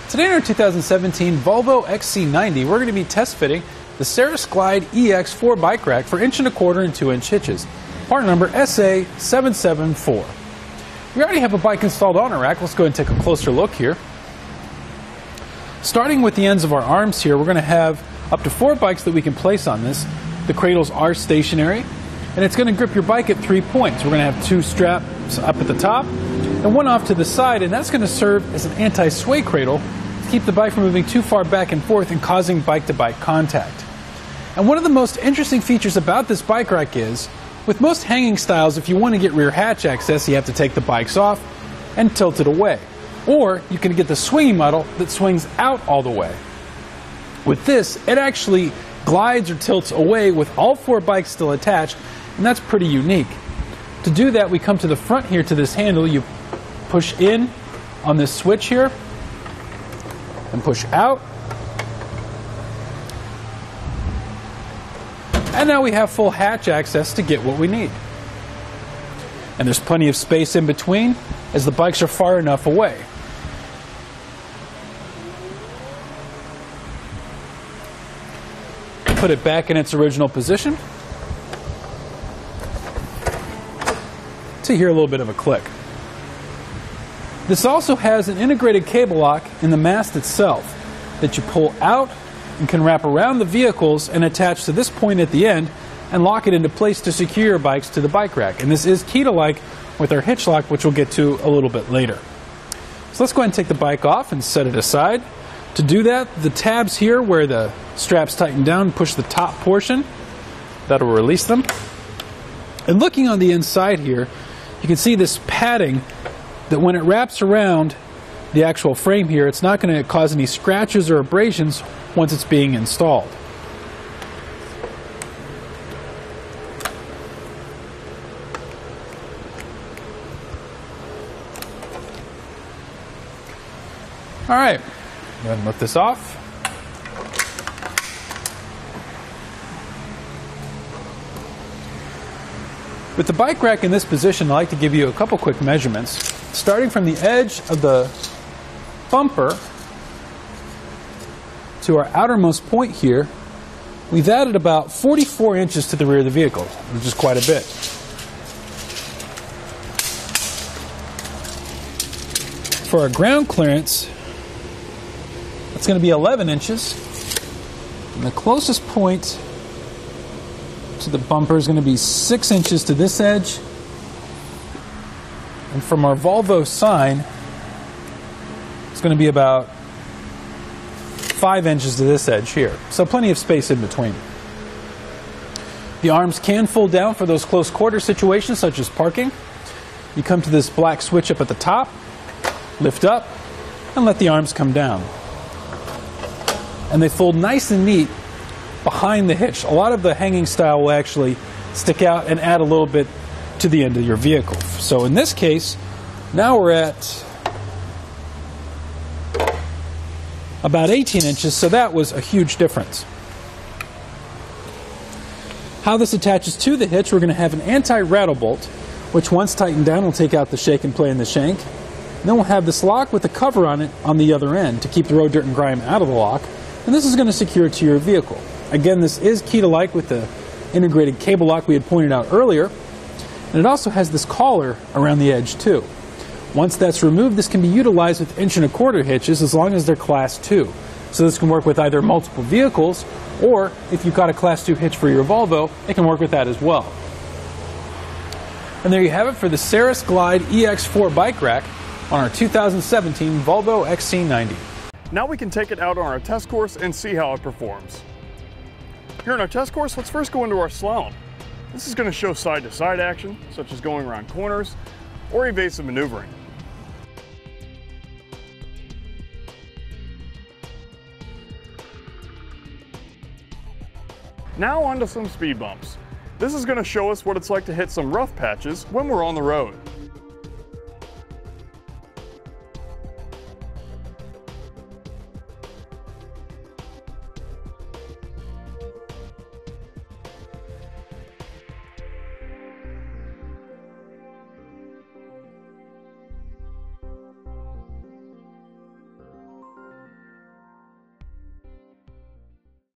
Today in our 2017 Volvo XC90, we're going to be test fitting the Saris Glide EX 4 bike rack for 1¼ and 2-inch hitches, part number SA774. We already have a bike installed on our rack. Let's go ahead and take a closer look here. Starting with the ends of our arms here, we're going to have up to 4 bikes that we can place on this. The cradles are stationary, and it's going to grip your bike at 3 points. We're going to have 2 straps up at the top and 1 off to the side, and that's going to serve as an anti-sway cradle to keep the bike from moving too far back and forth and causing bike-to-bike contact. And one of the most interesting features about this bike rack is, with most hanging styles, if you want to get rear hatch access, you have to take the bikes off and tilt it away. Or you can get the swinging model that swings out all the way. With this, it actually glides or tilts away with all 4 bikes still attached, and that's pretty unique. To do that, we come to the front here to this handle. You push in on this switch here and push out. And now we have full hatch access to get what we need. And there's plenty of space in between as the bikes are far enough away. Put it back in its original position. To hear a little bit of a click. This also has an integrated cable lock in the mast itself that you pull out and can wrap around the vehicles and attach to this point at the end and lock it into place to secure your bikes to the bike rack. And this is key-to-like with our hitch lock, which we'll get to a little bit later. So let's go ahead and take the bike off and set it aside. To do that, the tabs here where the straps tighten down, push the top portion. That'll release them. And looking on the inside here, you can see this padding that when it wraps around the actual frame here, it's not going to cause any scratches or abrasions once it's being installed. All right, go ahead and lift this off. With the bike rack in this position, I'd like to give you a couple quick measurements. Starting from the edge of the bumper to our outermost point here, we've added about 44 inches to the rear of the vehicle, which is quite a bit. For our ground clearance, it's going to be 11 inches. And the closest point to the bumper is going to be 6 inches to this edge. And from our Volvo sign, it's going to be about 5 inches to this edge here. So plenty of space in between. The arms can fold down for those close quarter situations, such as parking. You come to this black switch up at the top, lift up, and let the arms come down. And they fold nice and neat behind the hitch. A lot of the hanging style will actually stick out and add a little bit to the end of your vehicle. So in this case, now we're at about 18 inches, so that was a huge difference. How this attaches to the hitch, we're going to have an anti-rattle bolt, which once tightened down will take out the shake and play in the shank. And then we'll have this lock with a cover on it on the other end to keep the road dirt and grime out of the lock. And this is going to secure it to your vehicle. Again, this is key-to-like with the integrated cable lock we had pointed out earlier. And it also has this collar around the edge too. Once that's removed, this can be utilized with 1¼ hitches as long as they're Class 2. So this can work with either multiple vehicles, or if you've got a Class 2 hitch for your Volvo, it can work with that as well. And there you have it for the Saris Glide EX4 bike rack on our 2017 Volvo XC90. Now we can take it out on our test course and see how it performs. Here on our test course, let's first go into our slalom. This is going to show side-to-side action, such as going around corners or evasive maneuvering. Now onto some speed bumps. This is going to show us what it's like to hit some rough patches when we're on the road.